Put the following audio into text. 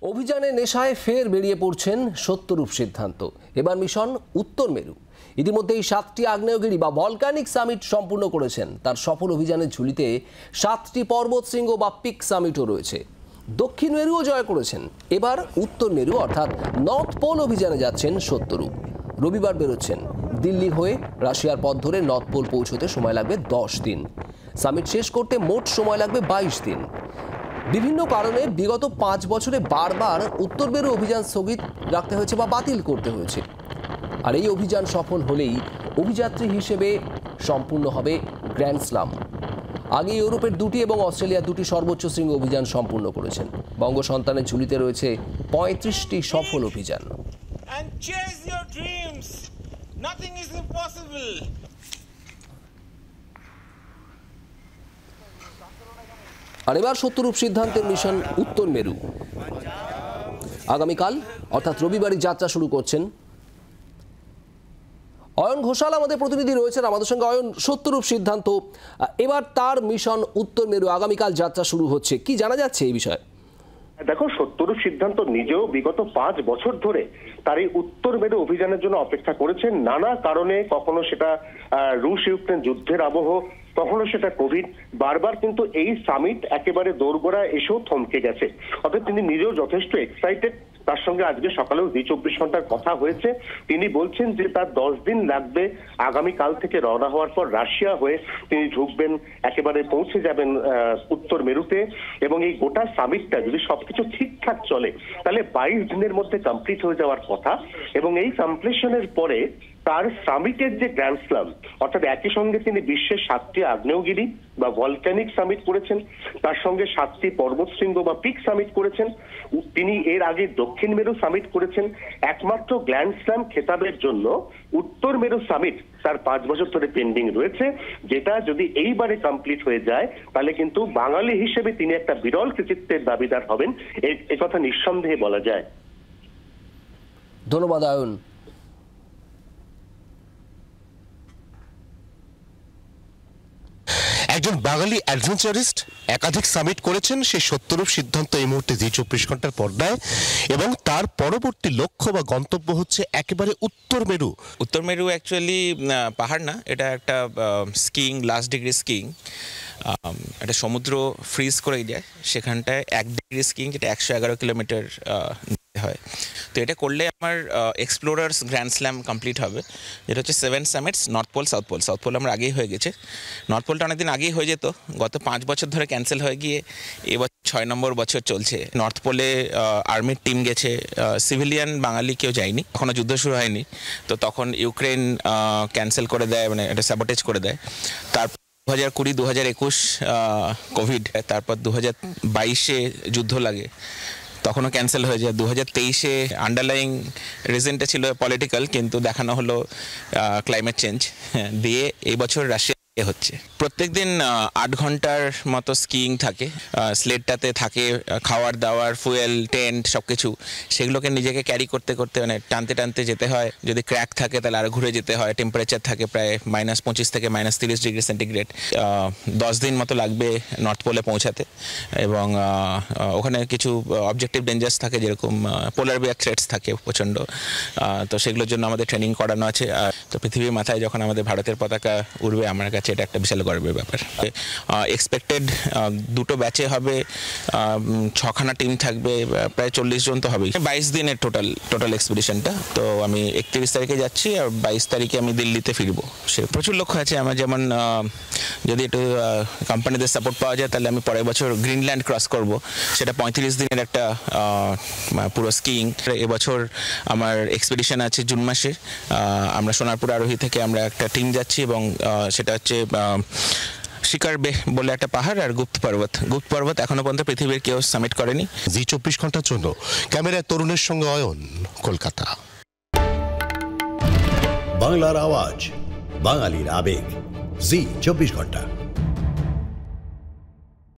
অভিযানে নেশায় ফের বেরিয়ে পড়ছেন সত্যরূপ সিদ্ধান্ত। এবার মিশন উত্তর মেরু। ইতিমধ্যেই 7টি আগ্নেয়গিরি বা ভলকানিক সামিট সম্পূর্ণ করেছেন। তার সফল অভিযানের ঝুলিতে 7টি পর্বত শৃঙ্গ বা পিক সামিটও রয়েছে। দক্ষিণ মেরুও জয় করেছেন। এবার উত্তর মেরু অর্থাৎ নর্থ পোল অভিযানে যাচ্ছেন সত্যরূপ। রবিবার বেরোচ্ছেন। দিল্লি হয়ে রাশিয়ার পথ ধরে নর্থ পোল পৌঁছতে সময় লাগবে 10 দিন। সামিট শেষ করতে মোট সময় লাগবে 22 দিন। বিভিন্ন কারণে বিগত 5 বছরে বারবার উত্তর মেরু অভিযান স্থগিত রাখতে হয়েছে বা বাতিল করতে হয়েছে। আর এই অভিযান সফল হলেই অভিযাত্রী হিসেবে সম্পূর্ণ হবে গ্র্যান্ড স্লাম। আগে ইউরোপের 2টি এবং অস্ট্রেলিয়ার 2টি সর্বোচ্চ শৃঙ্গ অভিযান সম্পূর্ণ করেছেন। বঙ্গ সন্তানের ঝুলিতে রয়েছে 35টি সফল অভিযান। আর এবার সত্যরূপ সিদ্ধান্তের মিশন উত্তর মেরু। আগামীকাল অর্থাৎ রবিবারই যাত্রা শুরু করছেন। অয়ন ঘোষাল আমাদের প্রতিনিধি রয়েছেন আমাদের সঙ্গে। অয়ন, সত্যরূপ সিদ্ধান্ত এবার তার মিশন উত্তর মেরু, আগামীকাল যাত্রা শুরু হচ্ছে, কি জানা যাচ্ছে এই বিষয়ে? দেখো, সত্যরূপ সিদ্ধান্ত নিজেও বিগত 5 বছর ধরে তার এই উত্তর মেরু অভিযানের জন্য অপেক্ষা করেছেন নানা কারণে। কখনো সেটা রুশ ইউক্রেন যুদ্ধের আবহ, কখনো সেটা কোভিড। বারবার কিন্তু এই সামিট একেবারে দোরগোড়া এসেও থমকে গেছে। অর্থাৎ তিনি নিজেও যথেষ্ট এক্সাইটেড। তার সঙ্গে আজকে সকালেও 24 ঘন্টার কথা হয়েছে। তিনি বলছেন যে তার 10 দিন লাগবে। আগামীকাল থেকে রওনা হওয়ার পর রাশিয়া হয়ে তিনি ঢুকবেন, একেবারে পৌঁছে যাবেন উত্তর মেরুতে। এবং এই গোটা সামিটটা যদি সবকিছু ঠিকঠাক চলে তাহলে 22 দিনের মধ্যে কমপ্লিট হয়ে যাওয়ার কথা। এবং এই কমপ্লিশনের পরে তার সামিটের যে গ্র্যান্ড স্লাম, অর্থাৎ একই সঙ্গে তিনি বিশ্বের 7টি আগ্নেয়গিরি বা ভলকানিক সামিট করেছেন, তার সঙ্গে 7টি পর্বত শৃঙ্গ বা পিক সামিট করেছেন। তিনি এর আগে দক্ষিণ মেরু সামিট করেছেন। একমাত্র গ্র্যান্ড স্লাম খেতাবের জন্য উত্তর মেরু সামিট তার 5 বছর ধরে পেন্ডিং রয়েছে, যেটা যদি এইবারে কমপ্লিট হয়ে যায় তাহলে কিন্তু বাঙালি হিসেবে তিনি একটা বিরল কৃতিত্বের দাবিদার হবেন, এ কথা নিঃসন্দেহে বলা যায়। ধন্যবাদ অয়ন। একজন বাঙালি অ্যাডভেঞ্চারিস্ট একাধিক সামিট করেছেন সেই সত্যরূপ সিদ্ধান্ত এই মুহূর্তে জি 24 ঘন্টার পর্দায়, এবং তার পরবর্তী লক্ষ্য বা গন্তব্য হচ্ছে একেবারে উত্তর মেরু। উত্তর মেরু অ্যাকচুয়ালি পাহাড় না, এটা একটা স্কিং, লাস্ট ডিগ্রি স্কিং। একটা সমুদ্র ফ্রিজ করে যায়, সেখানটায় 1 ডিগ্রি স্কিং, এটা 111 কিলোমিটার হয়। তো এটা করলে আমার এক্সপ্লোরার্স গ্র্যান্ড স্ল্যাম কমপ্লিট হবে, যেটা হচ্ছে 7 summits, north pole, south pole. South pole আমরা আগেই হয়ে গেছে, নর্থ পোলটা অনেকদিন আগেই হয়ে যেত, গত 5 বছর ধরে ক্যান্সেল হয়ে গিয়ে এবছর 6 নম্বর বছর চলছে। নর্থ পোলে আর্মির টিম গেছে, সিভিলিয়ান বাঙালি কেউ যায়নি, এখনও যুদ্ধ শুরু হয়নি। তো তখন ইউক্রেন ক্যান্সেল করে দেয়, মানে এটা স্যাবোটেজ করে দেয়। তারপর 2020, 2021 কোভিড, তারপর 2022-এ যুদ্ধ লাগে, তখনও ক্যান্সেল হয়ে যায়। 2023-এ আন্ডারলাইং রিজনটা ছিল পলিটিক্যাল, কিন্তু দেখানো হলো ক্লাইমেট চেঞ্জ দিয়ে এই বছর রাশিয়া হচ্ছে। প্রত্যেক দিন 8 ঘন্টার মতো স্কিইং থাকে, স্লেটটাতে থাকে খাওয়ার দাওয়ার, ফুয়েল, টেন্ট সবকিছু। সেগুলোকে নিজেকে ক্যারি করতে করতে মানে টানতে টানতে যেতে হয়। যদি ক্র্যাক থাকে তাহলে আরো ঘুরে যেতে হয়। টেম্পারেচার থাকে প্রায় -25 থেকে -30 ডিগ্রি সেন্টিগ্রেড। 10 দিন মতো লাগবে নর্থ পোলে পৌঁছাতে। এবং ওখানে কিছু অবজেক্টিভ ডেঞ্জার্স থাকে, যেরকম পোলার বিয়ার থ্রেটস থাকে প্রচণ্ড। তো সেগুলোর জন্য আমাদের ট্রেনিং করানো আছে। তো পৃথিবীর মাথায় যখন আমাদের ভারতের পতাকা উড়বে, আমার কাছে এটা একটা বিশাল গর্বের ব্যাপার। এক্সপেক্টেড 2টো ব্যাচে হবে, 6খানা টিম থাকবে, প্রায় 40 জন তো হবেই। 22 দিনের টোটাল এক্সপিডিশনটা। তো আমি 31 তারিখে যাচ্ছি, আর 22 তারিখে আমি দিল্লিতে ফিরবো। সে প্রচুর লক্ষ্য আছে আমার, যেমন যদি একটু কোম্পানিদের সাপোর্ট পাওয়া যায় তাহলে আমি পরের বছর গ্রিনল্যান্ড ক্রস করব, সেটা 35 দিনের একটা পুরো স্কিইং। এবছর আমার এক্সপিডিশন আছে জুন মাসে। আমরা সোনারপুর আরোহী থেকে আমরা একটা টিম যাচ্ছি, এবং সেটা হচ্ছে শিকার বে বলে একটা পাহাড়, আর গুপ্ত পর্বত এখনো পর্যন্ত পৃথিবীর কেউ সামিট করেনি। জি 24 ঘন্টার জন্য ক্যামেরায় তরুণের সঙ্গে অয়ন, কলকাতা। বাংলার আওয়াজ, বাঙালির আবেগ, জি 24 ঘন্টা।